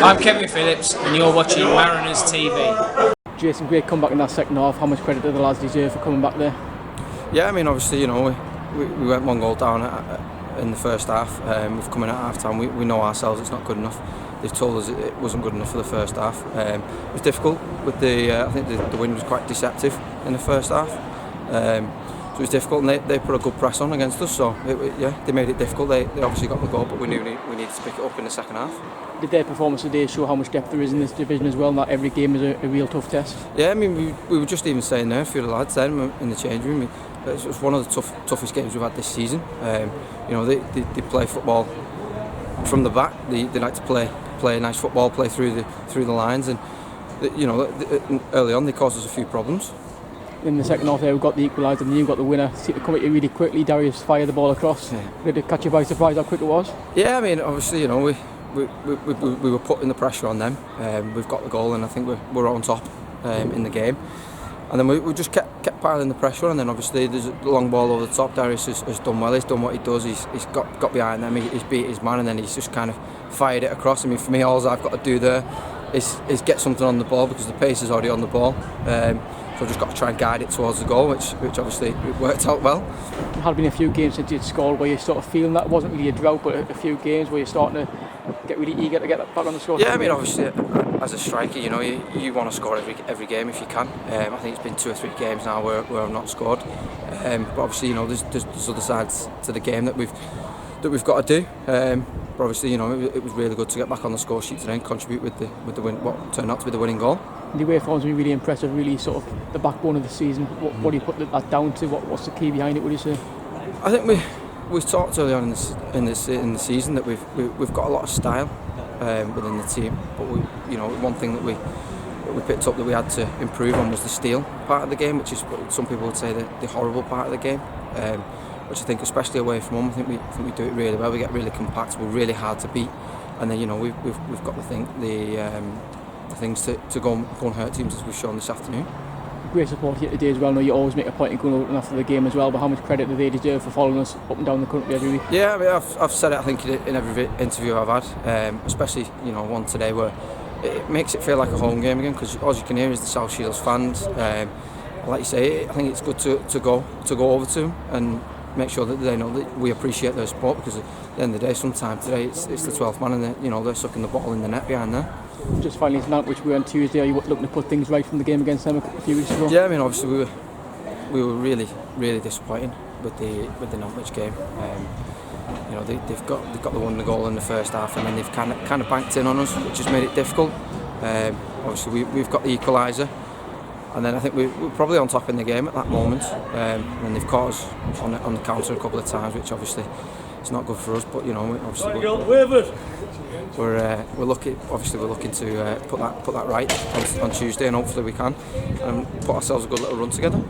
I'm Kevin Phillips and you're watching Mariners TV. Jason, great comeback in that second half. How much credit do the lads deserve for coming back there? Yeah, I mean, obviously, you know, we went one goal down in the first half. We've come in at half time. We know ourselves it's not good enough. They've told us it wasn't good enough for the first half. It was difficult with I think the wind was quite deceptive in the first half. So it was difficult, and they put a good press on against us. So they made it difficult. They obviously got the goal, but we knew we needed to pick it up in the second half. Did their performance today show how much depth there is in this division as well, and that every game is a real tough test? Yeah, I mean, we were just even saying there, a few of the lads then in the change room, it was one of the toughest games we've had this season. You know, they play football from the back. They like to play nice football, play through the lines, and you know, early on they caused us a few problems. In the second half there, we got the equaliser and you got the winner. Seemed to come at you really quickly. Darius fired the ball across. Yeah. Did it catch you by surprise how quick it was? Yeah, I mean, obviously, you know, we were putting the pressure on them. We've got the goal, and I think we're on top in the game. And then we just kept piling the pressure on, and then obviously there's a long ball over the top. Darius has done well. He's done what he does. He's got behind them. He's beat his man, and then he's just kind of fired it across. I mean, for me, all I've got to do there is get something on the ball, because the pace is already on the ball. So I've just got to try and guide it towards the goal, which obviously it worked out well. There had been a few games since you'd scored where you're sort of feeling that it wasn't really a drought, but a few games where you're starting to get really eager to get that back on the score. Yeah, I mean, obviously as a striker, you know, you want to score every game if you can. I think it's been 2 or 3 games now where I've not scored. But obviously, you know, there's other sides to the game that we've got to do. But obviously, you know, it was really good to get back on the score sheet today and contribute with the win, what turned out to be the winning goal. The away form's been really impressive, really sort of the backbone of the season. What do you put that down to? What's the key behind it, would you say? I think we talked early on in the season that we've got a lot of style within the team, but you know, one thing that we picked up that we had to improve on was the steal part of the game, which is what some people would say the horrible part of the game. Which I think, especially away from home, I think we do it really well. We get really compact, we're really hard to beat, and then, you know, we've got the things to go and hurt teams, as we've shown this afternoon. Great support here today as well. I know you always make a point of going out after the game as well, but how much credit do they deserve for following us up and down the country every week? Yeah, I mean, I've said it, I think, in every interview I've had, especially, you know, one today where it makes it feel like a home game again, because all you can hear is the South Shields fans. Like you say, I think it's good to go over to them and make sure that they know that we appreciate their support, because at the end of the day, sometimes today it's the 12th man, and you know, they're sucking the ball in the net behind there. Just finally tonight, which we were on Tuesday, are you looking to put things right from the game against them a few weeks ago? Yeah, I mean, obviously we were really disappointed with the Norwich game. You know, they've got the one goal in the first half, and then they've kind of banked in on us, which has made it difficult. Obviously we've got the equaliser. And then I think we're probably on top in the game at that moment, and they've caught us on the counter a couple of times, which obviously is not good for us. But you know, obviously we're looking. Obviously, we're looking to put that right on Tuesday, and hopefully we can put ourselves a good little run together.